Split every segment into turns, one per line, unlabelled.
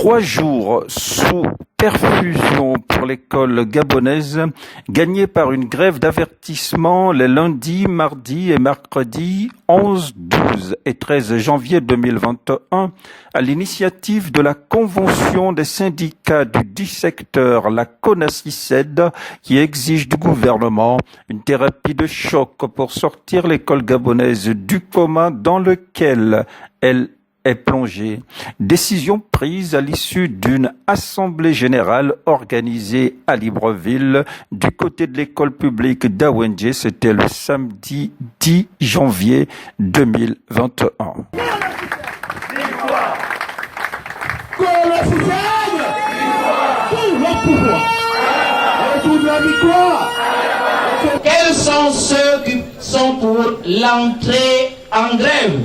3 jours sous perfusion pour l'école gabonaise, gagnée par une grève d'avertissement les lundis, mardis et mercredis 11, 12 et 13 janvier 2021 à l'initiative de la Convention des syndicats du 10 secteur, la CONACYCED, qui exige du gouvernement une thérapie de choc pour sortir l'école gabonaise du coma dans lequel elle est plongée. Décision prise à l'issue d'une assemblée générale organisée à Libreville du côté de l'école publique d'Awendje. C'était le samedi 10 janvier 2021.
Quels sont ceux qui sont pour l'entrée en grève?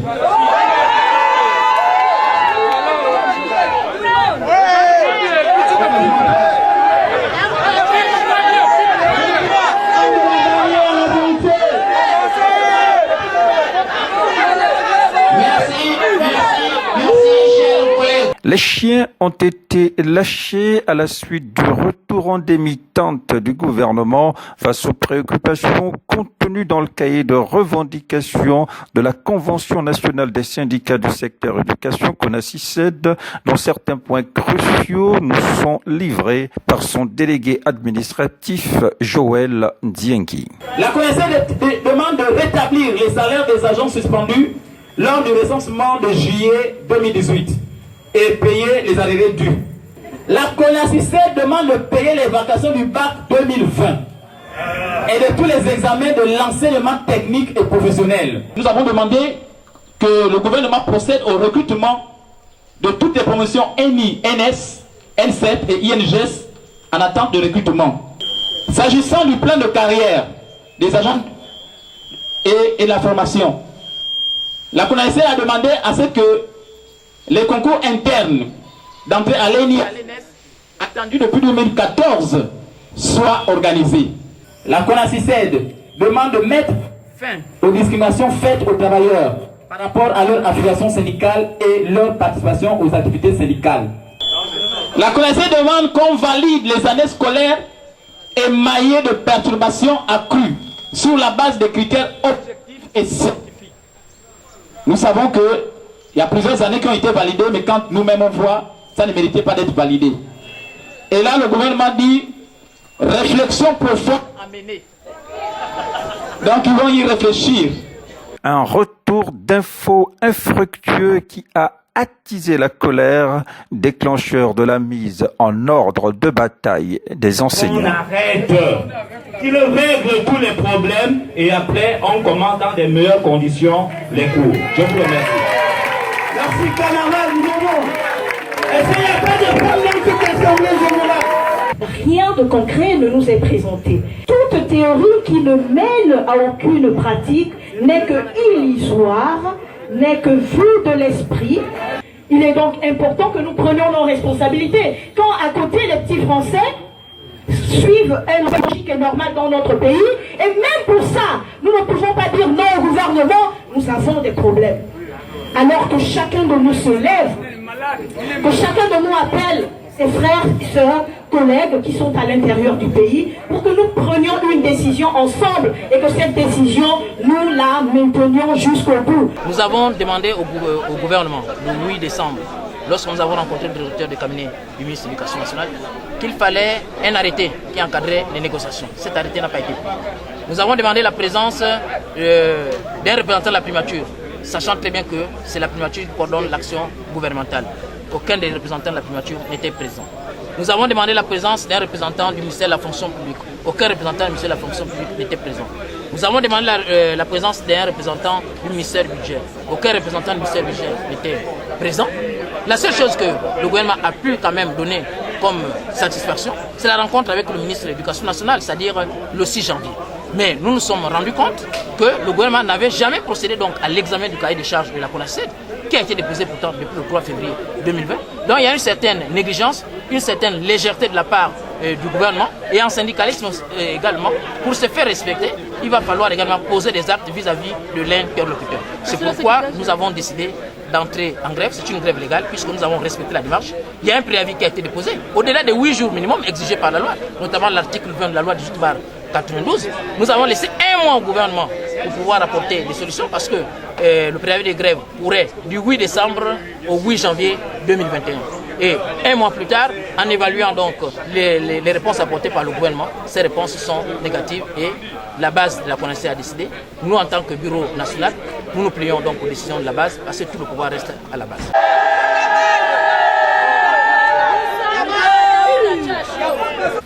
Les chiens ont été lâchés à la suite du retour en demi-teinte du gouvernement face aux préoccupations contenues dans le cahier de revendications de la Convention nationale des syndicats du secteur éducation CONACYCED, dont certains points cruciaux nous sont livrés par son délégué administratif Joël Ndiengi.
La CONACYCED demande de rétablir les salaires des agents suspendus lors du recensement de juillet 2018. Et payer les arriérés dus. La CONACYCED demande de payer les vacations du bac 2020 et de tous les examens de l'enseignement technique et professionnel. Nous avons demandé que le gouvernement procède au recrutement de toutes les promotions NI, NS, N7 et INGS en attente de recrutement. S'agissant du plan de carrière des agents et la formation, la CONACYCED a demandé à ce que les concours internes d'entrée à l'ENI et à l'ENS, attendus depuis 2014, soient organisés. La CONACYCED demande de mettre fin aux discriminations faites aux travailleurs par rapport à leur affiliation syndicale et leur participation aux activités syndicales. La CONACYCED demande qu'on valide les années scolaires émaillées de perturbations accrues sur la base des critères objectifs et scientifiques. Nous savons que il y a plusieurs années qui ont été validées, mais quand nous-mêmes on voit, ça ne méritait pas d'être validé. Et là, le gouvernement dit, réflexion profonde à mener. Donc, ils vont y réfléchir.
Un retour d'infos infructueux qui a attisé la colère, déclencheur de la mise en ordre de bataille des enseignants.
On arrête, qu'ils règlent tous les problèmes et après, on commence dans des meilleures conditions les cours. Je vous remercie. Merci, camarades, nous avons. Est-ce qu'il n'y a pas de problème sur cette assemblée générale?
Rien de concret ne nous est présenté. Toute théorie qui ne mène à aucune pratique n'est que illusoire, n'est que vue de l'esprit. Il est donc important que nous prenions nos responsabilités. Quand à côté les petits Français suivent une logique normale dans notre pays, et même pour ça, nous ne pouvons pas dire non au gouvernement, nous avons des problèmes. Alors que chacun de nous se lève, que chacun de nous appelle ses frères, sœurs, collègues qui sont à l'intérieur du pays pour que nous prenions une décision ensemble et que cette décision, nous la maintenions jusqu'au bout.
Nous avons demandé au gouvernement, le 8 décembre, lorsque nous avons rencontré le directeur de cabinet du ministre de l'Éducation nationale, qu'il fallait un arrêté qui encadrait les négociations. Cet arrêté n'a pas été pris. Nous avons demandé la présence d'un représentant de la primature, sachant très bien que c'est la primature qui coordonne l'action gouvernementale. Aucun des représentants de la primature n'était présent. Nous avons demandé la présence d'un représentant du ministère de la fonction publique. Aucun représentant du ministère de la fonction publique n'était présent. Nous avons demandé la présence d'un représentant du ministère du budget. Aucun représentant du ministère du budget n'était présent. La seule chose que le gouvernement a pu quand même donner comme satisfaction, c'est la rencontre avec le ministre de l'Éducation nationale, c'est-à-dire le 6 janvier. Mais nous nous sommes rendus compte que le gouvernement n'avait jamais procédé donc à l'examen du cahier des charges de la CONACYCED, qui a été déposé pourtant depuis le 3 février 2020. Donc il y a une certaine négligence, une certaine légèreté de la part du gouvernement et en syndicalisme également. Pour se faire respecter, il va falloir également poser des actes vis-à-vis de l'interlocuteur. C'est pourquoi nous avons décidé d'entrer en grève, c'est une grève légale puisque nous avons respecté la démarche. Il y a un préavis qui a été déposé, au-delà des 8 jours minimum exigés par la loi, notamment l'article 20 de la loi 18/92. Nous avons laissé un mois au gouvernement pour pouvoir apporter des solutions parce que le préavis de grève pourrait du 8 décembre au 8 janvier 2021. Et un mois plus tard, en évaluant donc les réponses apportées par le gouvernement, ces réponses sont négatives et la base de la CONACIC a décidé. Nous, en tant que bureau national, nous nous plions donc aux décisions de la base parce que tout le pouvoir reste à la base.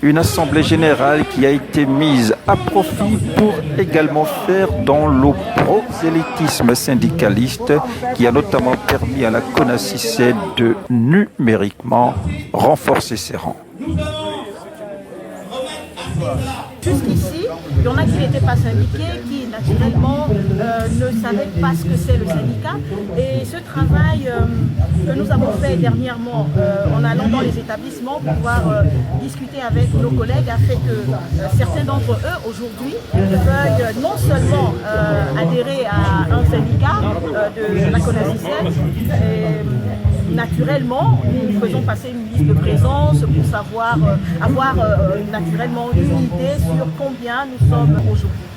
Une assemblée générale qui a été mise à profit pour également faire dans le prosélytisme syndicaliste qui a notamment permis à la CONACIC de numériquement renforcer ses rangs.
Jusqu'ici, il y en a qui n'étaient pas syndiqués, qui naturellement ne savaient pas ce que c'est le syndicat. Et ce travail que nous avons fait dernièrement en allant dans les établissements pour pouvoir discuter avec nos collègues a fait que certains d'entre eux aujourd'hui veuillent non seulement adhérer à un syndicat de la CONACIC, naturellement, nous faisons passer une liste de présence pour savoir avoir naturellement une idée sur combien nous sommes aujourd'hui.